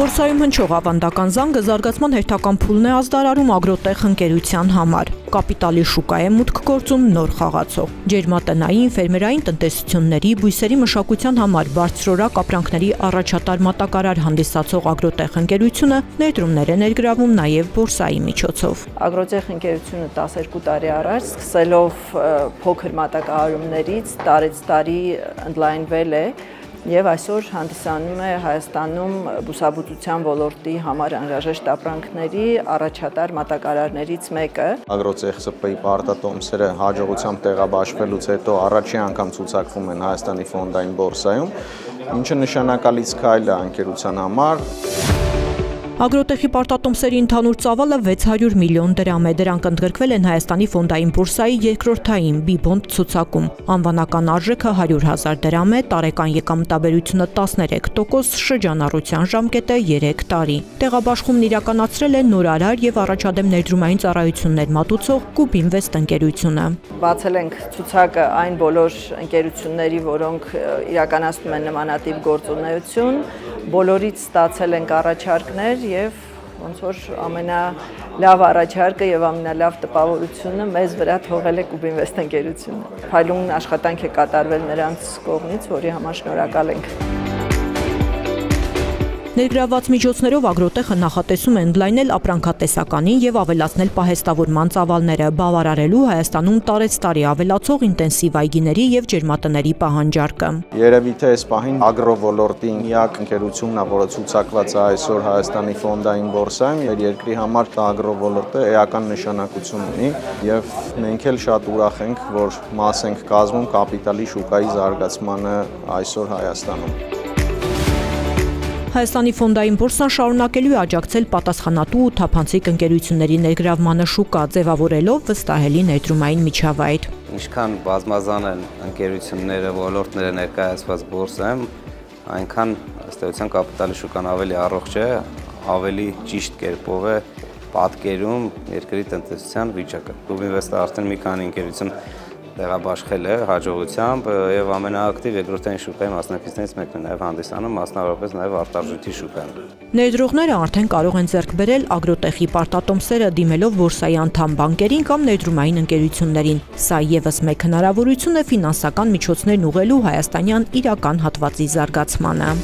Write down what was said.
Բորսայում հնչող ավանդական զանգը զարգացման հերթական փուլն է ազդարարում Ագրոտեխ ընկերության համար։ Կապիտալի շուկա է մուտք գործում նոր խաղացող։ Ջերմատնային, ֆերմերային տնտեսությունների, բույսերի մշակության համար բարձրորակ ապրանքների առաջատար մատակարար հանդիսացող Ագրոտեխ ընկերությունը ներդրումներ է ներգրավում նաև բորսայի միջոցով։ Ագրոտեխ ընկերությունը 12 տարի առաջ սկսելով փոքր մատակարարումներից տարեց տարի ընդլայնվել է եւ այսօր հանդիսանում է Հայաստանում բուսաբուծության ոլորտի համար անհրաժեշտ ապրանքների առաջատար մատակարարներից մեկը։ Ագրոտեխ ՍՊ-ի պարտատոմսերը հաջողությամբ տեղաբաշխվելուց հետո առաջին անգամ ցուցակվում են Հայաստանի ֆոնդային բորսայում, ինչը նշանակալից քայլ է ընկերության համար։ Ագրոտեխի պարտատոմսերի ընդհանուր ծավալը 600 միլիոն դրամ է, դրանք ընդգրկվել են Հայաստանի ֆոնդային բորսայի երկրորդային B-Bond ցուցակում։ Անվանական արժեքը 100,000 դրամ է, տարեկան եկամտաբերությունը 13%, շրջանառության ժամկետը 3 տարի։ Տեղաբաշխումն իրականացրել է նորարար եւ առաջադեմ ներդրումային ծառայություններ մատուցող Կուբինվեստ ընկերությունը։ Բացել ենք ցուցակը այն բոլոր ընկերությունների, որոնք իրականացնում են նմանատիպ գործունեություն, բոլորից ստացել ենք առաջարկներ եւ ոնց որ ամենալավ առաջարկը եւ ամենալավ տպավորությունը մեզ վրա թողել է Կուբինվեստ ընկերությունը։ Փայլուն աշխատանք է կատարվել նրանց կողմից, որի համար շնորհակալ ենք։ Ներգրավված միջոցներով Ագրոտեխը նախատեսում է ընդլայնել ապրանքատեսականին եւ ավելացնել պահեստավորման ծավալները, բավարարելու Հայաստանում տարեցտարի ավելացող ինտենսիվ այգիների եւ ջերմատների պահանջարկը։ Երևի թե այս պահին ագրովոլորտի միակ ընկերությունն է, որը ցուցակված է այսօր Հայաստանի ֆոնդային բորսայում, եւ երկրի համար ագրովոլորտը էական նշանակություն ունի եւ մենք էլ շատ ուրախ ենք, որ մաս ենք կազմում կապիտալի շուկայի զարգացմանը այսօր Հայաստանում։ Հայաստանի ֆոնդային բորսան շարունակելու է աջակցել պատասխանատու ու թափանցիկ ընկերությունների ներգրավմանը շուկա, ձևավորելով վստահելի ներդրումային միջավայր։ Ինչքան բազմազան են ընկերությունները, ոլորտները ներկայացված բորսայում, այնքան ըստ էության կապիտալի շուկան ավելի առողջ է, ավելի ճիշտ կերպով է պատկերում երկրի տնտեսության վիճակը։ Կուբինվեստը արդեն մի քանի ընկերություն տեղաբաշխել է հաջողությամբ եւ ամենաակտիվ երկրորդային շուկայի մասնակիցներից մեկն է նաեւ հանդիսանում, մասնավորապես նաեւ արտարժույթի շուկան։ Ներդրողները արդեն կարող են ձեռք բերել Ագրոտեխի պարտատոմսերը դիմելով բորսայի անդամ բանկերին կամ ներդրումային ընկերություններին։ Սա եւս մեկ հնարավորություն է ֆինանսական միջոցներն ուղղելու հայաստանյան իրական հատվածի զարգացմանը։